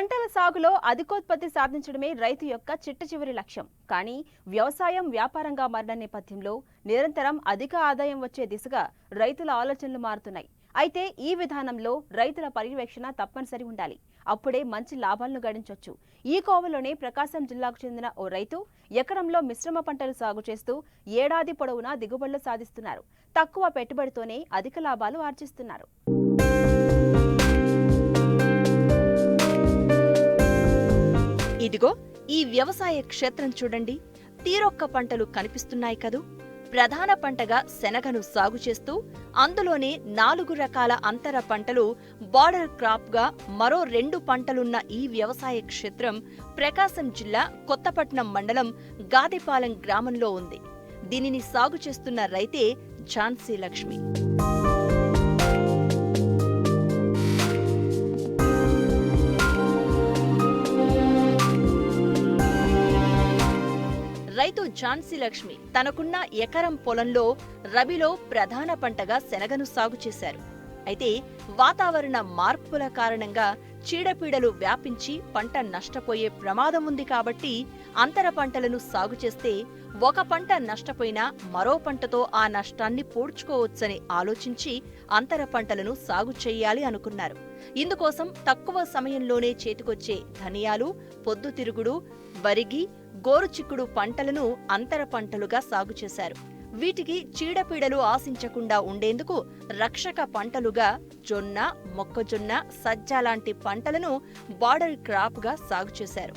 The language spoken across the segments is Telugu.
పంటల సాగులో అధికోత్పత్తి సాధించడమే రైతు యొక్క చిట్టచివరి లక్ష్యం. కానీ వ్యవసాయం వ్యాపారంగా మారిన నేపథ్యంలో నిరంతరం అధిక ఆదాయం వచ్చే దిశగా రైతుల ఆలోచనలు మారుతున్నాయి. అయితే ఈ విధానంలో రైతుల పర్యవేక్షణ తప్పనిసరి ఉండాలి. అప్పుడే మంచి లాభాలను గడించొచ్చు. ఈ కోవలోనే ప్రకాశం జిల్లాకు చెందిన ఓ రైతు ఎకరంలో మిశ్రమ పంటలు సాగు చేస్తూ ఏడాది పొడవునా దిగుబడులు సాధిస్తున్నారు. తక్కువ పెట్టుబడితోనే అధిక లాభాలు ఆర్జిస్తున్నారు. ఇదిగో ఈ వ్యవసాయ క్షేత్రం చూడండి. తీరొక్క పంటలు కనిపిస్తున్నాయి కదూ. ప్రధాన పంటగా శనగను సాగు చేస్తూ అందులోనే 4 రకాల అంతర పంటలు బార్డర్ క్రాప్ గా మరో 2 పంటలున్న ఈ వ్యవసాయ క్షేత్రం ప్రకాశం జిల్లా కొత్తపట్నం మండలం గాదిపాలెం గ్రామంలో ఉంది. దీనిని సాగు చేస్తున్న రైతే ఝాన్సీ లక్ష్మి. రైతు ఝాన్సీ లక్ష్మి తనకున్న ఎకరం పొలంలో రబీలో ప్రధాన పంటగా శనగను సాగు చేశారు. అయితే వాతావరణ మార్పుల కారణంగా చీడపీడలు వ్యాపించి పంట నష్టపోయే ప్రమాదం ఉంది కాబట్టి అంతర పంటలను సాగు చేస్తే ఒక పంట నష్టపోయినా మరో పంటతో ఆ నష్టాన్ని పూడ్చుకోవచ్చని ఆలోచించి అంతర పంటలను సాగు చేయాలి అనుకున్నారు. ఇందుకోసం తక్కువ సమయంలోనే చేతికొచ్చే ధనియాలు, పొద్దుతిరుగుడు, వరిగి, గోరుచిక్కుడు పంటలను అంతర పంటలుగా సాగు చేశారు. వీటికి చీడపీడలు ఆశించకుండా ఉండేందుకు రక్షక పంటలుగా జొన్న, మొక్కజొన్న, సజ్జ లాంటి పంటలను బార్డర్ క్రాప్ గా సాగు చేశారు.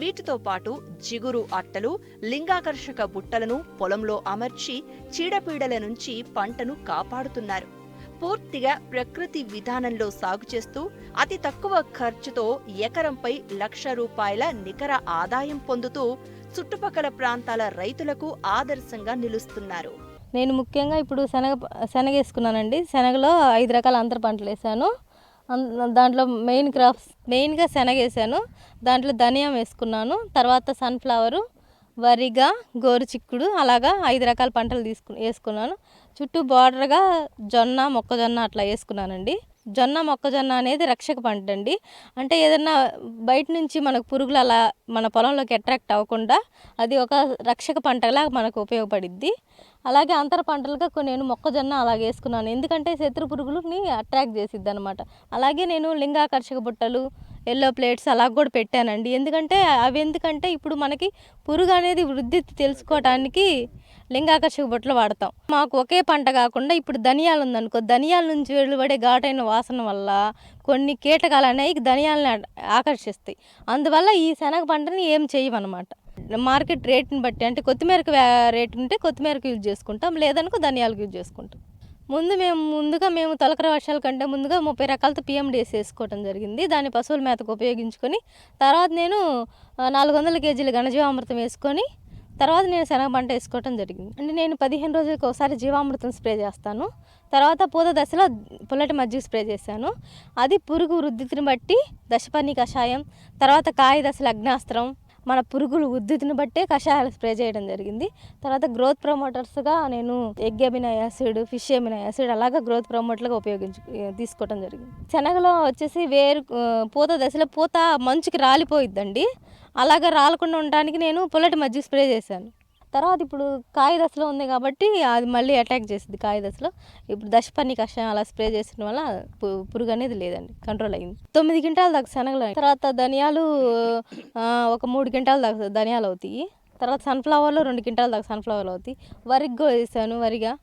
వీటితో పాటు జిగురు అట్టలు, లింగాకర్షక బుట్టలను పొలంలో అమర్చి చీడపీడల నుంచి పంటను కాపాడుతున్నారు. పూర్తిగా ప్రకృతి విధానంలో సాగు చేస్తూ అతి తక్కువ ఖర్చుతో ఎకరంపై ₹1,00,000 నికర ఆదాయం పొందుతూ చుట్టుపక్కల ప్రాంతాల రైతులకు ఆదర్శంగా నిలుస్తున్నారు. నేను ముఖ్యంగా ఇప్పుడు శనగ వేసుకున్నానండి. శనగలో 5 రకాల అంతర పంటలు వేసాను. దాంట్లో మెయిన్గా శనగ వేసాను. దాంట్లో ధనియం వేసుకున్నాను. తర్వాత సన్ఫ్లవరు, వరిగా, గోరుచిక్కుడు అలాగా 5 రకాల పంటలు వేసుకున్నాను. చుట్టూ బార్డర్గా జొన్న, మొక్కజొన్న అట్లా వేసుకున్నానండి. జొన్న, మొక్కజొన్న అనేది రక్షక పంట అండి. అంటే ఏదన్నా బయట నుంచి మనకు పురుగులు అలా మన పొలంలోకి అట్రాక్ట్ అవ్వకుండా అది ఒక రక్షక పంటలా మనకు ఉపయోగపడిద్ది. అలాగే అంతర పంటలుగా నేను మొక్కజొన్న అలాగే వేసుకున్నాను. ఎందుకంటే శత్రు పురుగులని అట్రాక్ట్ చేసిద్ది అనమాట. అలాగే నేను లింగాకర్షక బుట్టలు, ఎల్లో ప్లేట్స్ అలా కూడా పెట్టానండి. ఎందుకంటే ఇప్పుడు మనకి పురుగు అనేది వృద్ధి తెలుసుకోవడానికి లింగాకర్షక బుట్టలు వాడతాం. మాకు ఒకే పంట కాకుండా ఇప్పుడు ధనియాలు ఉందనుకో, ధనియాల నుంచి వెలువడే ఘాటైన వాసన వల్ల కొన్ని కీటకాలు అనేవి ధనియాలని ఆకర్షిస్తాయి. అందువల్ల ఈ శనగ పంటని ఏం చేయమన్నమాట. మార్కెట్ రేట్ని బట్టి, అంటే కొత్తిమీరకు రేట్ ఉంటే కొత్తిమీరకు యూజ్ చేసుకుంటాం, లేదనుకో ధనియాలకు యూజ్ చేసుకుంటాం. మేము తొలకరి వర్షాల కంటే ముందుగా 30 రకాలతో PMDS వేసుకోవడం జరిగింది. దాన్ని పశువుల మేతకు ఉపయోగించుకొని తర్వాత నేను 400 కేజీల ఘనజీవామృతం వేసుకొని తర్వాత నేను శనగ పంట వేసుకోవడం జరిగింది. అంటే నేను 15 రోజులకు ఒకసారి జీవామృతం స్ప్రే చేస్తాను. తర్వాత పూత దశలో పుల్లటి మజ్జిగ స్ప్రే చేశాను. అది పురుగు వృద్ధిని బట్టి దశపర్ణి కషాయం, తర్వాత కాయ దశల అగ్నాస్త్రం, మన పురుగులు ఉద్ధృతిని బట్టే కషాయాలు స్ప్రే చేయడం జరిగింది. తర్వాత గ్రోత్ ప్రమోటర్స్గా నేను egg amino acid, fish amino acid అలాగా గ్రోత్ ప్రమోటర్లుగా తీసుకోవడం జరిగింది. శనగలో వచ్చేసి పూత దశలో పూత మంచుకి రాలిపోయిద్దండి. అలాగా రాలకుండా ఉండడానికి నేను పుల్లటి మజ్జిగ స్ప్రే చేశాను. తర్వాత ఇప్పుడు కాయ దశలో ఉంది కాబట్టి అది మళ్ళీ అటాక్ చేసింది. కాయ దశలో ఇప్పుడు దశపర్ణి కషాయం అలా స్ప్రే చేసిన వల్ల పురుగు అనేది లేదండి, కంట్రోల్ అయింది. 9 క్వింటాల దాకా శనగలు. తర్వాత ధనియాలు ఒక 3 క్వింటాల దాకా ధనియాలు అవుతాయి. తర్వాత సన్ఫ్లవర్లో 2 క్వింటాల దాకా సన్ఫ్లవర్లు అవుతాయి. వరిగా వేసాను. వరిగా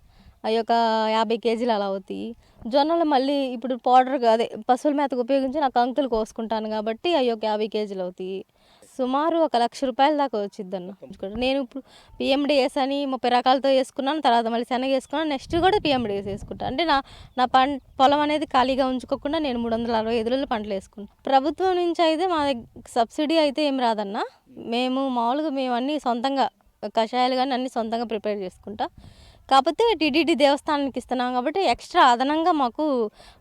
అవి ఒక 50 కేజీలు అలా అవుతాయి. జొన్నలు మళ్ళీ ఇప్పుడు పౌడర్ అదే పశువుల మేతకు ఉపయోగించి నాకు కంకులు కోసుకుంటాను కాబట్టి అవి ఒక 50 కేజీలు అవుతాయి. సుమారు ఒక ₹1,00,000 దాకా వచ్చిద్ది అన్న. నేను ఇప్పుడు PMDS అని 30 రకాలతో వేసుకున్నాను. తర్వాత మళ్ళీ శనగ వేసుకున్నాను. నెక్స్ట్ కూడా PMDS వేసుకుంటాను. అంటే నా పొలం అనేది ఖాళీగా ఉంచుకోకుండా నేను 365 రోజులు పంటలు వేసుకుంటాను. ప్రభుత్వం నుంచి అయితే మా సబ్సిడీ అయితే ఏం రాదన్న. మేము అన్నీ సొంతంగా కషాయాలు కానీ అన్నీ సొంతంగా ప్రిపేర్ చేసుకుంటాం. కాకపోతే టీటీడీ దేవస్థానానికి ఇస్తున్నాం కాబట్టి ఎక్స్ట్రా అదనంగా మాకు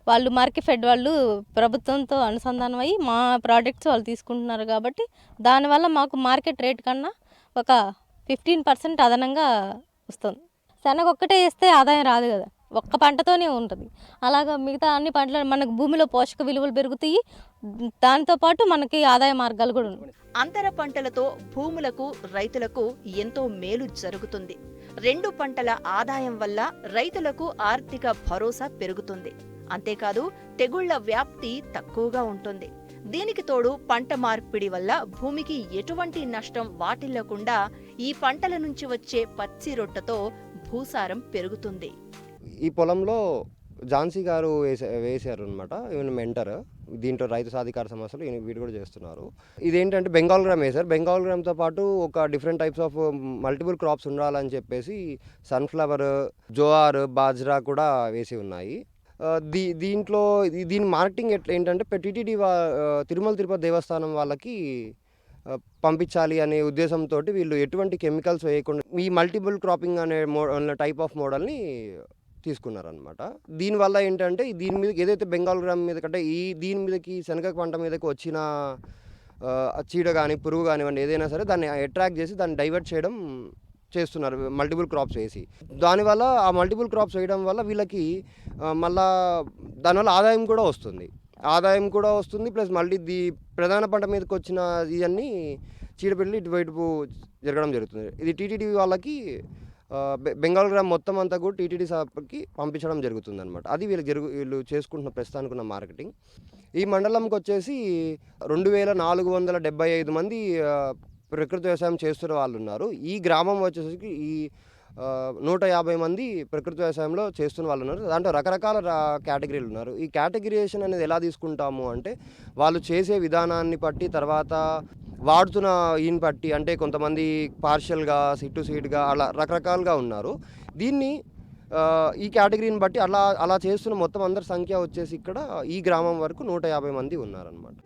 వాళ్ళు మార్కెట్ వాళ్ళు ప్రభుత్వంతో అనుసంధానం అయ్యి మా ప్రోడక్ట్స్ వాళ్ళు తీసుకుంటున్నారు కాబట్టి దానివల్ల మాకు మార్కెట్ రేట్ కన్నా ఒక 15% అదనంగా వస్తుంది. శనగ ఒక్కటే వేస్తే ఆదాయం రాదు కదా. ఒక్క పంటతోనే ఉంటుంది. అలాగా మిగతా అన్ని పంటలు మనకు భూమిలో పోషక విలువలు పెరుగుతాయి, దాంతోపాటు మనకి ఆదాయ మార్గాలు కూడా ఉంటాయి. అంతర పంటలతో భూములకు రైతులకు ఎంతో మేలు జరుగుతుంది. 2 పంటల ఆదాయం వల్ల రైతులకు ఆర్థిక భరోసా పెరుగుతుంది. అంతేకాదు తెగుళ్ల వ్యాప్తి తక్కువగా ఉంటుంది. దీనికి తోడు పంట మార్పిడి వల్ల భూమికి ఎటువంటి నష్టం వాటిల్లకుండా ఈ పంటల నుంచి వచ్చే పచ్చి రొట్టతో భూసారం పెరుగుతుంది. ఈ పొలంలో ఝాన్సీ గారు వేశారు అనమాట. ఈవెన్ మెంటర్ దీంట్లో రైతు సాధికార సమస్యలు వీడు కూడా చేస్తున్నారు. ఇదేంటంటే బెంగాల్ గ్రామ్ వేశారు. బెంగాల్ గ్రామ్తో పాటు ఒక different types of multiple crops ఉండాలని చెప్పేసి సన్ఫ్లవర్, జోఆర్, బాజ్రా కూడా వేసి ఉన్నాయి. దీంట్లో దీని మార్కెటింగ్ ఏంటంటే టీటీడీ తిరుమల తిరుపతి దేవస్థానం వాళ్ళకి పంపించాలి అనే ఉద్దేశంతో వీళ్ళు ఎటువంటి కెమికల్స్ వేయకుండా ఈ మల్టిపుల్ క్రాపింగ్ అనే టైప్ ఆఫ్ మోడల్ని తీసుకున్నారనమాట. దీనివల్ల ఏంటంటే దీని మీద ఏదైతే బెంగాల్ గ్రామ్ మీద కంటే దీని మీదకి శనగ పంట మీదకి వచ్చిన చీడ కానీ పురుగు కానివ్వండి ఏదైనా సరే దాన్ని అట్రాక్ట్ చేసి దాన్ని డైవర్ట్ చేయడం చేస్తున్నారు మల్టిపుల్ క్రాప్స్ వేసి. దానివల్ల ఆ మల్టిపుల్ క్రాప్స్ వేయడం వల్ల వీళ్ళకి మళ్ళా దానివల్ల ఆదాయం కూడా వస్తుంది. ప్లస్ మళ్ళీ ప్రధాన పంట మీదకి వచ్చిన ఇవన్నీ చీడపీడలు ఇటువైపు జరగడం జరుగుతుంది. ఇది టీటీడీ వాళ్ళకి బెంగాల్ గ్రామ్ మొత్తం అంతా కూడా టీటీడీ షాప్కి పంపించడం జరుగుతుంది అనమాట. అది వీళ్ళు చేసుకుంటున్న ప్రస్తుతానికి మార్కెటింగ్. ఈ మండలంకి వచ్చేసి 2475 మంది ప్రకృతి వ్యవసాయం చేస్తున్న వాళ్ళు ఉన్నారు. ఈ గ్రామం వచ్చేసరికి 150 మంది ప్రకృతి వ్యవసాయంలో చేస్తున్న వాళ్ళు ఉన్నారు. దాంట్లో రకరకాల కేటగిరీలు ఉన్నారు. ఈ కేటగిరీషన్ అనేది ఎలా తీసుకుంటాము అంటే వాళ్ళు చేసే విధానాన్ని బట్టి, తర్వాత వాడుతున్న ఈయన బట్టి, అంటే కొంతమంది పార్షియల్గా, సీడ్ టు సీడ్గా అలా రకరకాలుగా ఉన్నారు. దీన్ని ఈ కేటగిరీని బట్టి అలా చేస్తున్న మొత్తం అందరి సంఖ్య వచ్చేసి ఇక్కడ ఈ గ్రామం వరకు 150 మంది ఉన్నారనమాట.